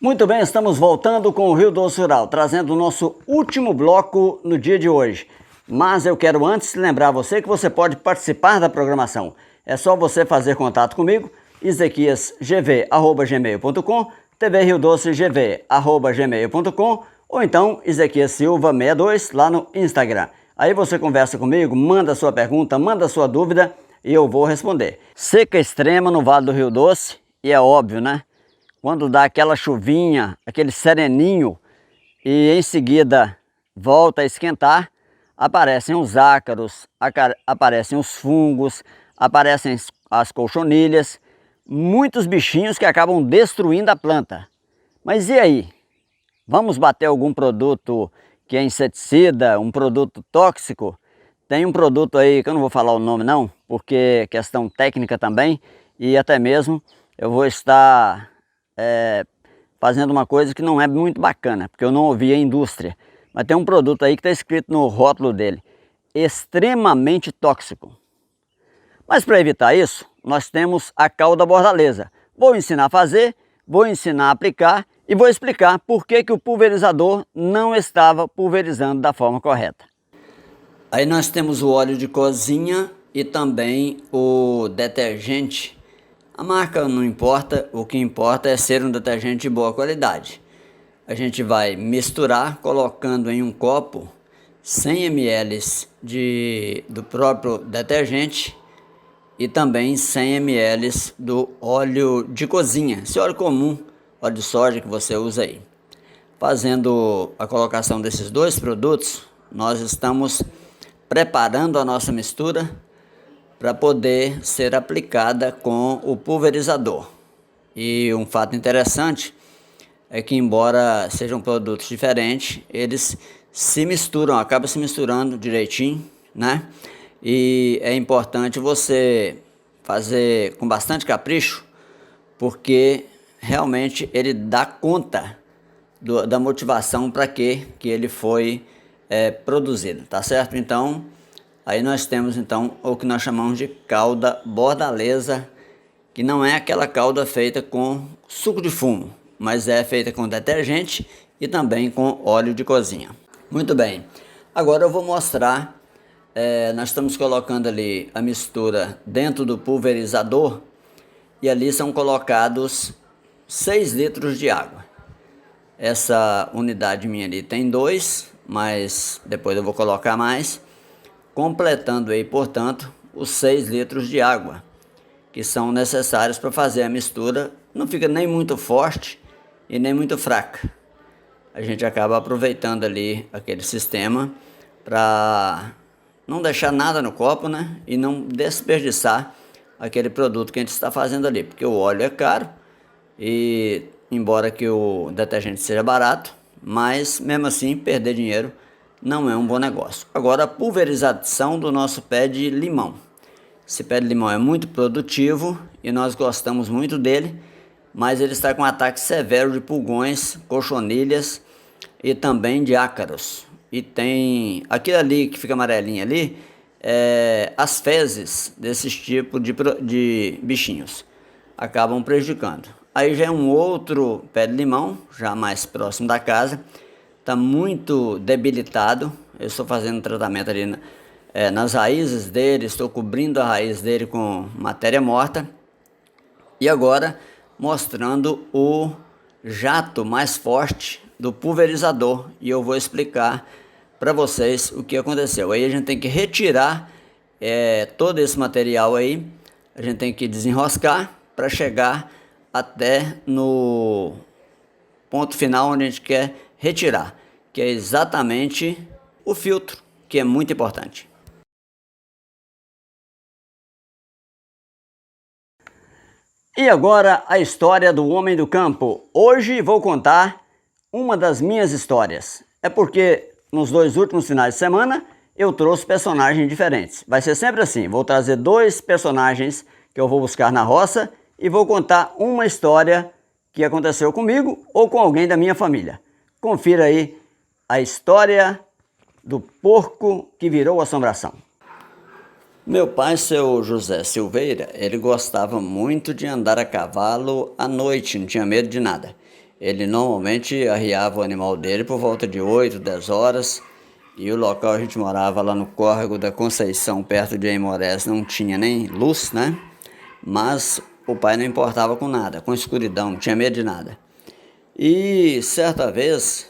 Muito bem, estamos voltando com o Rio Doce Rural, trazendo o nosso último bloco no dia de hoje. Mas eu quero antes lembrar você que você pode participar da programação. É só você fazer contato comigo, ezequiasgv@gmail.com, tvriodocegv@gmail.com ou então Ezequias Silva 62 lá no Instagram. Aí você conversa comigo, manda sua pergunta, manda sua dúvida e eu vou responder. Seca extrema no Vale do Rio Doce e é óbvio, né? Quando dá aquela chuvinha, aquele sereninho e em seguida volta a esquentar, aparecem os ácaros, aparecem os fungos, aparecem as colchonilhas, muitos bichinhos que acabam destruindo a planta. Mas e aí? Vamos bater algum produto que é inseticida, um produto tóxico? Tem um produto aí que eu não vou falar o nome não, porque é questão técnica também, e até mesmo eu vou estar fazendo uma coisa que não é muito bacana, porque eu não ouvi a indústria. Mas tem um produto aí que está escrito no rótulo dele, extremamente tóxico. Mas para evitar isso, nós temos a cal da bordaleza. Vou ensinar a fazer, vou ensinar a aplicar e vou explicar por que o pulverizador não estava pulverizando da forma correta. Aí nós temos o óleo de cozinha e também o detergente. A marca não importa, o que importa é ser um detergente de boa qualidade. A gente vai misturar colocando em um copo 100 ml do próprio detergente e também 100 ml do óleo de cozinha, esse óleo comum, óleo de soja que você usa aí. Fazendo a colocação desses dois produtos, nós estamos preparando a nossa mistura para poder ser aplicada com o pulverizador. E um fato interessante é que, embora sejam produtos diferentes, eles se misturam, acabam se misturando direitinho, né? E é importante você fazer com bastante capricho, porque realmente ele dá conta da motivação para que ele foi produzido, tá certo? Então, aí nós temos então o que nós chamamos de calda bordaleza, que não é aquela calda feita com suco de fumo, mas é feita com detergente e também com óleo de cozinha. Muito bem, agora eu vou mostrar, nós estamos colocando ali a mistura dentro do pulverizador e ali são colocados 6 litros de água. Essa unidade minha ali tem 2, mas depois eu vou colocar mais, completando aí, portanto, os 6 litros de água que são necessários para fazer a mistura. Não fica nem muito forte e nem muito fraca. A gente acaba aproveitando ali aquele sistema para não deixar nada no copo, né? E não desperdiçar aquele produto que a gente está fazendo ali, porque o óleo é caro e embora que o detergente seja barato, mas mesmo assim perder dinheiro não é um bom negócio. Agora, a pulverização do nosso pé de limão. Esse pé de limão é muito produtivo e nós gostamos muito dele, mas ele está com um ataque severo de pulgões, cochonilhas e também de ácaros. E tem aquilo ali que fica amarelinho ali, as fezes desses tipos de bichinhos acabam prejudicando. Aí já é um outro pé de limão, já mais próximo da casa, está muito debilitado. Eu estou fazendo um tratamento ali nas raízes dele, estou cobrindo a raiz dele com matéria morta. E agora mostrando o jato mais forte do pulverizador. E eu vou explicar para vocês o que aconteceu. Aí a gente tem que retirar todo esse material aí. A gente tem que desenroscar para chegar até no ponto final onde a gente quer retirar, que é exatamente o filtro, que é muito importante. E agora a história do homem do campo. Hoje vou contar uma das minhas histórias. É porque nos 2 últimos finais de semana eu trouxe personagens diferentes. Vai ser sempre assim, vou trazer 2 personagens que eu vou buscar na roça e vou contar uma história que aconteceu comigo ou com alguém da minha família. Confira aí a história do porco que virou assombração. Meu pai, seu José Silveira, ele gostava muito de andar a cavalo à noite, não tinha medo de nada. Ele normalmente arriava o animal dele por volta de 8, 10 horas. E o local a gente morava lá no Córrego da Conceição, perto de Aimorés, não tinha nem luz, né? Mas o pai não importava com nada, com escuridão, não tinha medo de nada. E certa vez,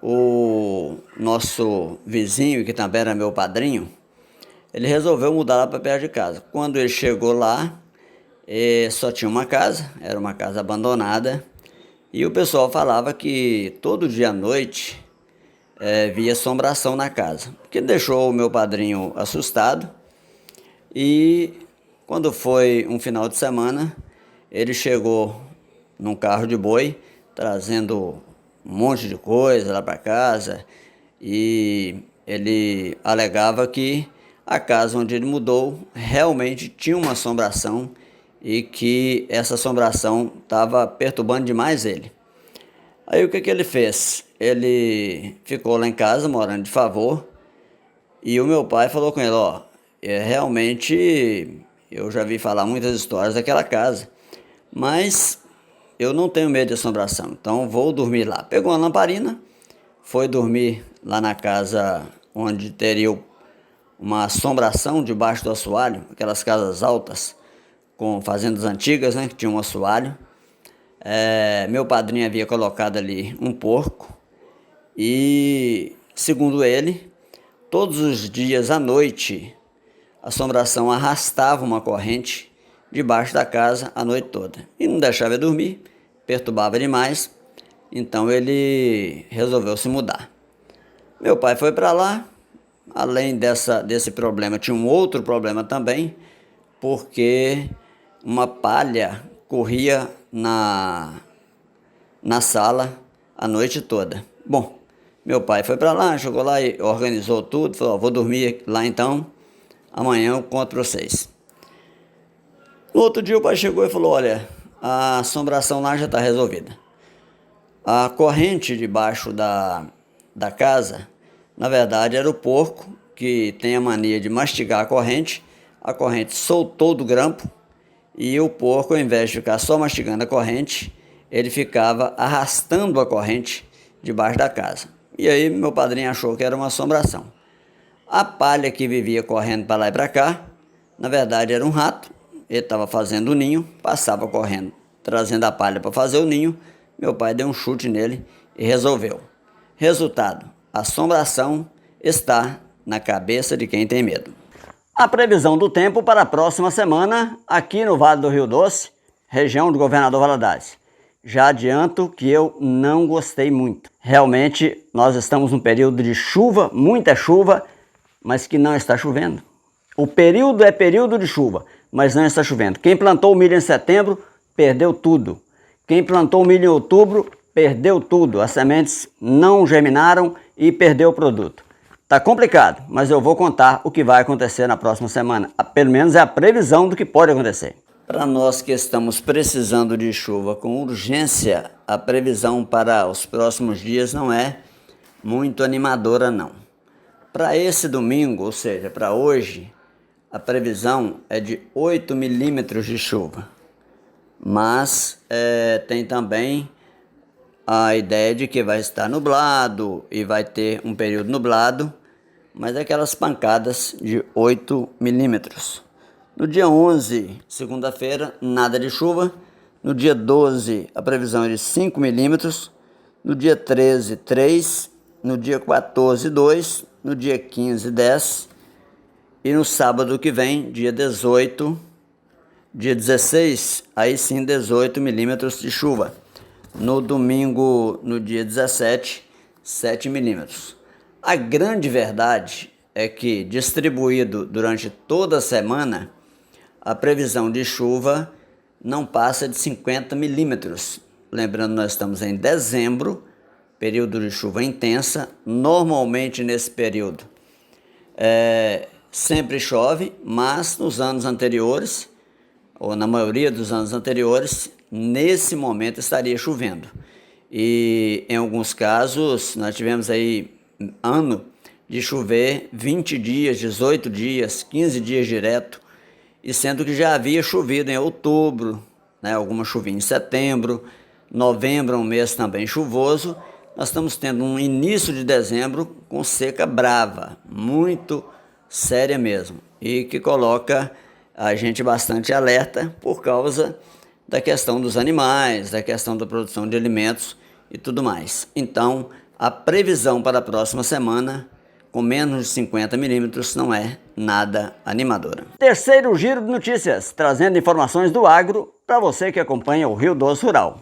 o nosso vizinho, que também era meu padrinho, ele resolveu mudar lá para perto de casa. Quando ele chegou lá, só tinha uma casa, era uma casa abandonada, e o pessoal falava que todo dia à noite via assombração na casa, que deixou o meu padrinho assustado. E quando foi um final de semana, ele chegou num carro de boi, trazendo um monte de coisa lá para casa, e ele alegava que a casa onde ele mudou realmente tinha uma assombração e que essa assombração estava perturbando demais ele. Aí o que ele fez? Ele ficou lá em casa, morando de favor, e o meu pai falou com ele, ó, realmente eu já vi falar muitas histórias daquela casa, mas eu não tenho medo de assombração, então vou dormir lá. Pegou uma lamparina, foi dormir lá na casa onde teria uma assombração debaixo do assoalho, aquelas casas altas com fazendas antigas, né, que tinha um assoalho. Meu padrinho havia colocado ali um porco e, segundo ele, todos os dias à noite a assombração arrastava uma corrente debaixo da casa a noite toda e não deixava ele dormir, perturbava demais, então ele resolveu se mudar. Meu pai foi para lá. Além desse problema, tinha um outro problema também, porque uma palha corria na sala a noite toda. Bom, meu pai foi para lá, chegou lá e organizou tudo, falou, vou dormir lá então, amanhã eu conto para vocês. No outro dia o pai chegou e falou, olha, a assombração lá já está resolvida. A corrente debaixo da casa, na verdade, era o porco que tem a mania de mastigar a corrente soltou do grampo e o porco, ao invés de ficar só mastigando a corrente, ele ficava arrastando a corrente debaixo da casa. E aí meu padrinho achou que era uma assombração. A palha que vivia correndo para lá e para cá, na verdade era um rato, ele estava fazendo o ninho, passava correndo, trazendo a palha para fazer o ninho, meu pai deu um chute nele e resolveu. Resultado, a assombração está na cabeça de quem tem medo. A previsão do tempo para a próxima semana aqui no Vale do Rio Doce, região do Governador Valadares. Já adianto que eu não gostei muito. Realmente nós estamos num período de chuva, muita chuva, mas que não está chovendo. O período é período de chuva, mas não está chovendo. Quem plantou milho em setembro perdeu tudo. Quem plantou milho em outubro perdeu tudo. As sementes não germinaram e perdeu o produto. Tá complicado, mas eu vou contar o que vai acontecer na próxima semana. Pelo menos é a previsão do que pode acontecer. Para nós que estamos precisando de chuva com urgência, a previsão para os próximos dias não é muito animadora não. Para esse domingo, ou seja, para hoje, a previsão é de 8 milímetros de chuva. Mas tem também a ideia de que vai estar nublado e vai ter um período nublado, mas aquelas pancadas de 8 milímetros. No dia 11, segunda-feira, nada de chuva. No dia 12, a previsão é de 5 milímetros. No dia 13, 3. No dia 14, 2. No dia 15, 10. E no sábado que vem, dia 18, dia 16, aí sim 18 milímetros de chuva. No domingo, no dia 17, 7 milímetros. A grande verdade é que, distribuído durante toda a semana, a previsão de chuva não passa de 50 milímetros. Lembrando, nós estamos em dezembro, período de chuva intensa. Normalmente nesse período sempre chove, mas nos anos anteriores, ou na maioria dos anos anteriores, nesse momento estaria chovendo. E em alguns casos nós tivemos aí ano de chover 20 dias, 18 dias, 15 dias direto, e sendo que já havia chovido em outubro, né, alguma chuvinha em setembro, Novembro é um mês também chuvoso. Nós estamos tendo um início de dezembro com seca brava, muito séria mesmo, e que coloca a gente bastante alerta por causa da questão dos animais, da questão da produção de alimentos e tudo mais. Então, a previsão para a próxima semana, com menos de 50 milímetros, não é nada animadora. Terceiro giro de notícias, trazendo informações do agro para você que acompanha o Rio Doce Rural.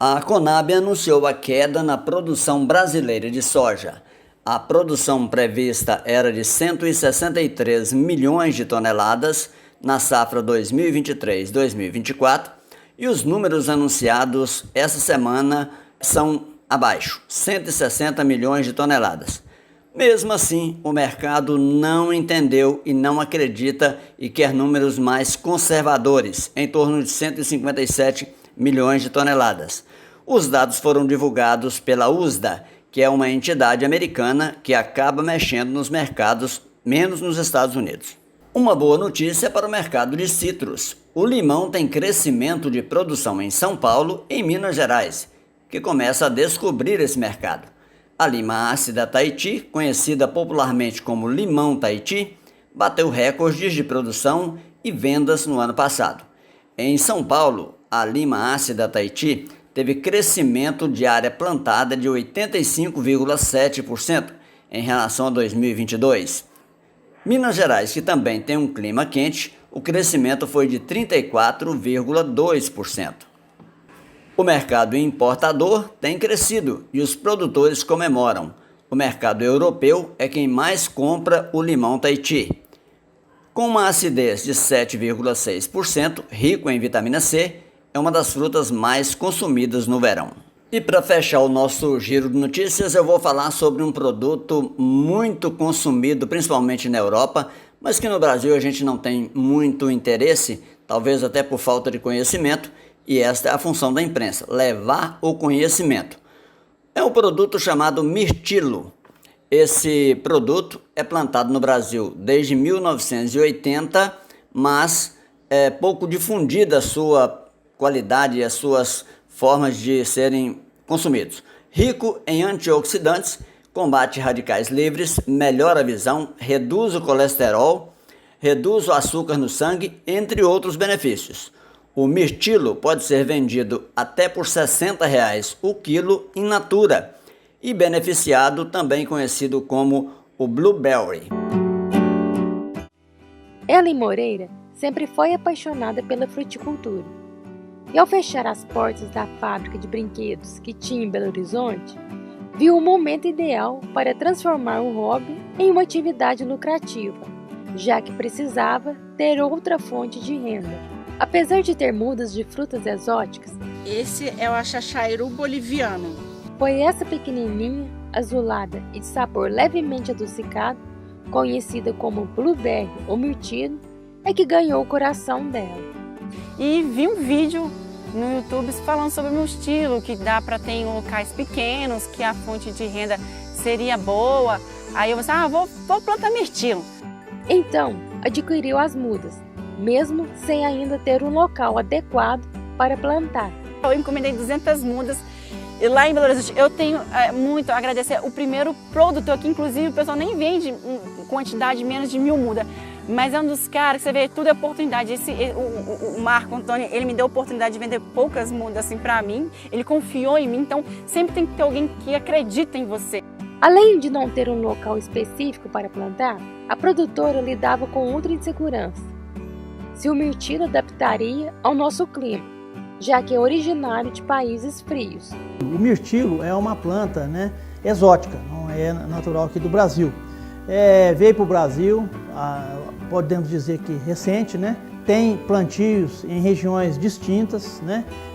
A Conab anunciou a queda na produção brasileira de soja. A produção prevista era de 163 milhões de toneladas na safra 2023-2024 e os números anunciados essa semana são abaixo, 160 milhões de toneladas. Mesmo assim, o mercado não entendeu e não acredita e quer números mais conservadores, em torno de 157 milhões de toneladas. Os dados foram divulgados pela USDA, que é uma entidade americana que acaba mexendo nos mercados, menos nos Estados Unidos. Uma boa notícia para o mercado de citros. O limão tem crescimento de produção em São Paulo e em Minas Gerais, que começa a descobrir esse mercado. A lima ácida Tahiti, conhecida popularmente como limão Tahiti, bateu recordes de produção e vendas no ano passado. Em São Paulo, a lima ácida Tahiti teve crescimento de área plantada de 85,7% em relação a 2022. Minas Gerais, que também tem um clima quente, o crescimento foi de 34,2%. O mercado importador tem crescido e os produtores comemoram. O mercado europeu é quem mais compra o limão Tahiti. Com uma acidez de 7,6%, rico em vitamina C, é uma das frutas mais consumidas no verão. E para fechar o nosso giro de notícias, eu vou falar sobre um produto muito consumido, principalmente na Europa, mas que no Brasil a gente não tem muito interesse, talvez até por falta de conhecimento, e esta é a função da imprensa, levar o conhecimento. É um produto chamado mirtilo. Esse produto é plantado no Brasil desde 1980, mas é pouco difundida a sua qualidade e as suas formas de serem consumidos. Rico em antioxidantes, combate radicais livres, melhora a visão, reduz o colesterol, reduz o açúcar no sangue, entre outros benefícios. O mirtilo pode ser vendido até por R$ 60 o quilo in natura e beneficiado, também conhecido como o blueberry. Ellen Moreira sempre foi apaixonada pela fruticultura. E ao fechar as portas da fábrica de brinquedos que tinha em Belo Horizonte, viu o momento ideal para transformar o hobby em uma atividade lucrativa, já que precisava ter outra fonte de renda. Apesar de ter mudas de frutas exóticas, esse é o achachairo boliviano. Foi essa pequenininha, azulada e de sabor levemente adocicado, conhecida como blueberry ou mirtilo, é que ganhou o coração dela. E vi um vídeo no YouTube falando sobre o mirtilo, que dá para ter em locais pequenos, que a fonte de renda seria boa. Aí eu pensei, vou plantar mirtilo. Então, adquiriu as mudas, mesmo sem ainda ter um local adequado para plantar. Eu encomendei 200 mudas e lá em Belo Horizonte eu tenho muito a agradecer o primeiro produtor, que inclusive o pessoal nem vende quantidade menos de 1000 mudas, mas é um dos caras que você vê, tudo é oportunidade. O Marco Antônio, ele me deu a oportunidade de vender poucas mudas assim para mim, ele confiou em mim, então sempre tem que ter alguém que acredita em você. Além de não ter um local específico para plantar, a produtora lidava com outra insegurança: se o mirtilo adaptaria ao nosso clima, já que é originário de países frios. O mirtilo é uma planta, exótica, não é natural aqui do Brasil. Veio para o Brasil, podemos dizer que recente, tem plantios em regiões distintas,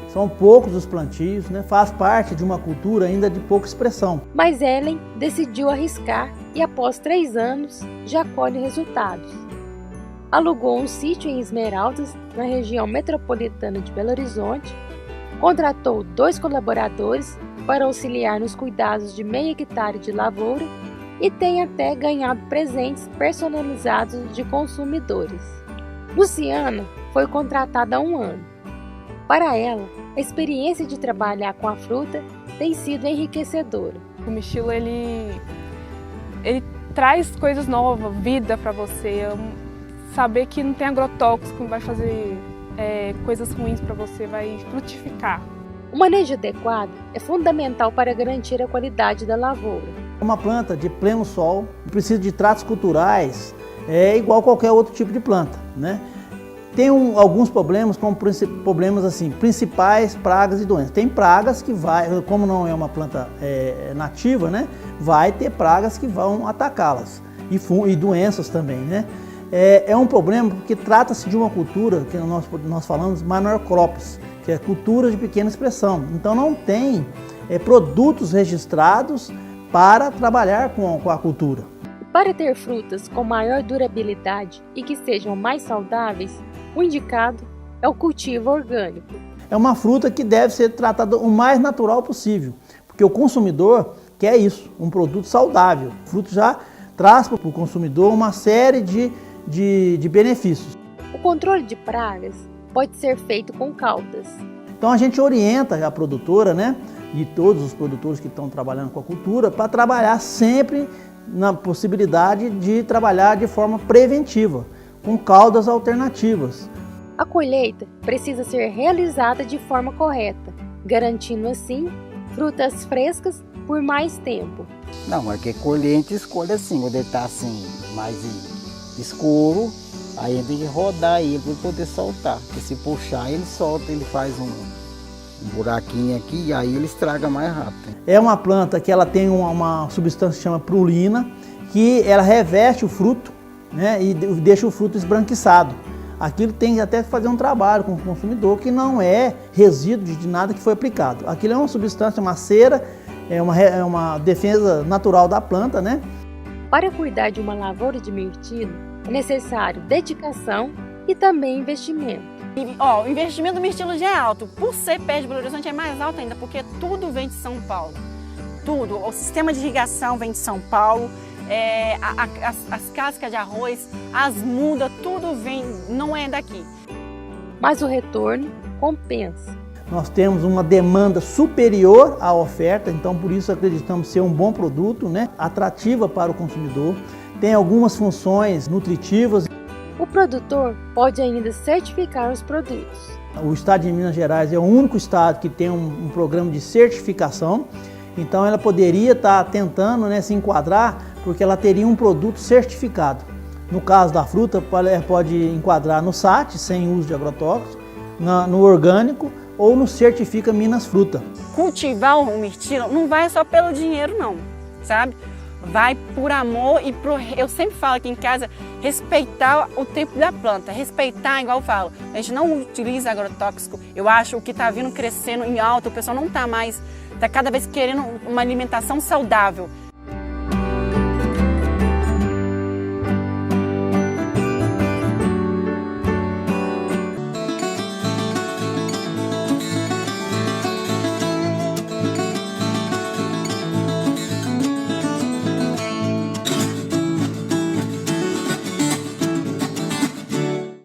são poucos os plantios, faz parte de uma cultura ainda de pouca expressão. Mas Ellen decidiu arriscar e após 3 anos já colhe resultados. Alugou um sítio em Esmeraldas, na região metropolitana de Belo Horizonte, contratou 2 colaboradores para auxiliar nos cuidados de meio hectare de lavoura e tem até ganhado presentes personalizados de consumidores. Luciana foi contratada há 1 ano. Para ela, A experiência de trabalhar com a fruta tem sido enriquecedora. O mirtilo, ele traz coisas novas, vida para você. Saber que não tem agrotóxico, não vai fazer coisas ruins para você, vai frutificar. O manejo adequado é fundamental para garantir a qualidade da lavoura. Uma planta de pleno sol precisa de tratos culturais, igual qualquer outro tipo de planta, né? Tem alguns problemas, como problemas assim, principais pragas e doenças. Tem pragas que como não é uma planta nativa, né? Vai ter pragas que vão atacá-las e doenças também, né? É um problema porque trata-se de uma cultura que nós falamos minor crops, que é cultura de pequena expressão. Então não tem produtos registrados para trabalhar com a cultura. Para ter frutas com maior durabilidade e que sejam mais saudáveis, o indicado é o cultivo orgânico. É uma fruta que deve ser tratada o mais natural possível, porque o consumidor quer isso, um produto saudável. O fruto já traz para o consumidor uma série de benefícios. O controle de pragas pode ser feito com caudas. Então a gente orienta a produtora, né, e todos os produtores que estão trabalhando com a cultura, para trabalhar sempre na possibilidade de trabalhar de forma preventiva, com caudas alternativas. A colheita precisa ser realizada de forma correta, garantindo assim frutas frescas por mais tempo. Não, é que colher a gente escolhe assim, quando ele está assim, mais escuro, aí a gente tem que rodar ele para poder soltar, porque se puxar ele solta, ele faz um buraquinho aqui e aí ele estraga mais rápido. É uma planta que ela tem uma substância que chama prolina, que ela reveste o fruto, né, e deixa o fruto esbranquiçado. Aquilo tem que até fazer um trabalho com o consumidor, que não é resíduo de nada que foi aplicado. Aquilo é uma substância, uma cera, é uma defesa natural da planta, né? Para cuidar de uma lavoura de mirtilo, é necessário dedicação e também investimento. O investimento do mirtilo já é alto. Por ser perto de Belo Horizonte é mais alto ainda, porque tudo vem de São Paulo. Tudo. O sistema de irrigação vem de São Paulo, as cascas de arroz, as mudas, tudo vem, não é daqui. Mas o retorno compensa. Nós temos uma demanda superior à oferta, então por isso acreditamos ser um bom produto, né? Atrativa para o consumidor. Tem algumas funções nutritivas. O produtor pode ainda certificar os produtos. O estado de Minas Gerais é o único estado que tem um programa de certificação, então ela poderia estar tentando, né, se enquadrar, porque ela teria um produto certificado. No caso da fruta, pode enquadrar no SAT, sem uso de agrotóxico, no orgânico, ou no Certifica Minas Fruta. Cultivar o mirtilo não vai só pelo dinheiro não, sabe? Vai por amor e eu sempre falo aqui em casa, respeitar o tempo da planta, respeitar, igual eu falo, a gente não utiliza agrotóxico. Eu acho que o que está vindo crescendo em alta, o pessoal não está mais, está cada vez querendo uma alimentação saudável.